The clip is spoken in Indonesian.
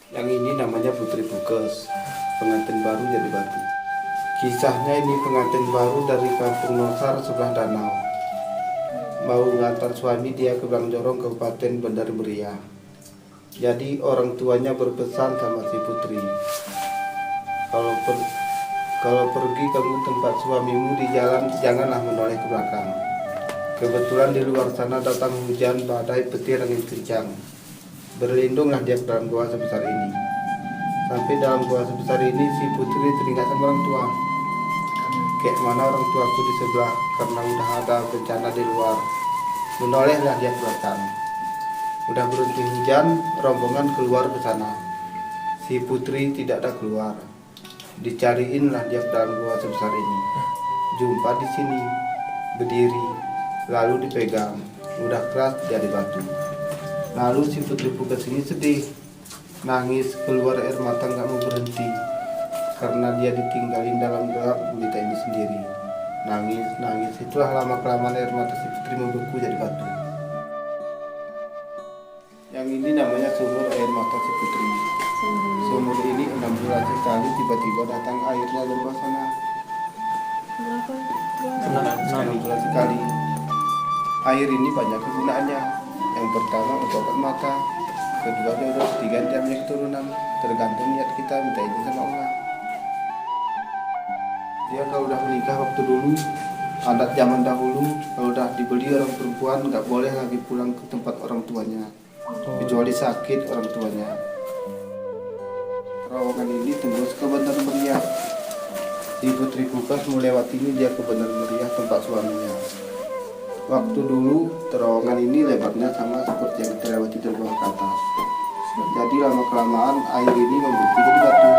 Yang ini namanya Putri Bukes, pengantin baru jadi batu. Kisahnya ini pengantin baru dari kampung Nosar sebelah danau. Mau ngantar suami dia ke Bangjorong, Kabupaten Bandar Meriah. Jadi orang tuanya berpesan sama si Putri, kalau pergi kamu tempat suamimu di jalan janganlah menoleh ke belakang. Kebetulan di luar sana datang hujan badai petir angin kencang. Berlindunglah dia ke dalam gua sebesar ini. Sampai dalam gua sebesar ini si Putri teringat sama orang tua. Kayak mana orang tuaku di sebelah karena udah ada bencana di luar. Menolehlah dia ke belakang. Udah berhenti hujan, rombongan keluar ke sana. Si Putri tidak ada keluar. Dicariinlah dia ke dalam gua sebesar ini. Jumpa di sini, berdiri, lalu dipegang. Udah keras jadi batu. Lalu si Putri Bukes ini sedih, nangis, keluar air mata nggak mau berhenti. Karena dia ditinggalin dalam gelap gulita ini sendiri. Nangis, itulah lama kelamaan air mata si Putri membeku jadi batu. Yang ini namanya sumur air mata si Putri. Sumur ini 6 bulan sekali tiba-tiba datang airnya dari bawah sana. Berapa? 6 bulan sekali. Air ini banyak kegunaannya. Yang pertama untuk obat mata, kedua jodoh, ketiga jamnya keturunan. Tergantung niat kita minta izin sama Allah. Dia kalau udah menikah waktu dulu, adat zaman dahulu, kalau udah dibeli orang perempuan nggak boleh lagi pulang ke tempat orang tuanya, kecuali sakit orang tuanya. Terowongan ini tembus ke Bandar Meriah. Si Putri Bukes melewatinya dia ke Bandar Meriah tempat suaminya. Waktu dulu terowongan ini lebarnya sama seperti yang kita lewati dari bawah ke atas. Jadi lama kelamaan air ini membeku jadi batu.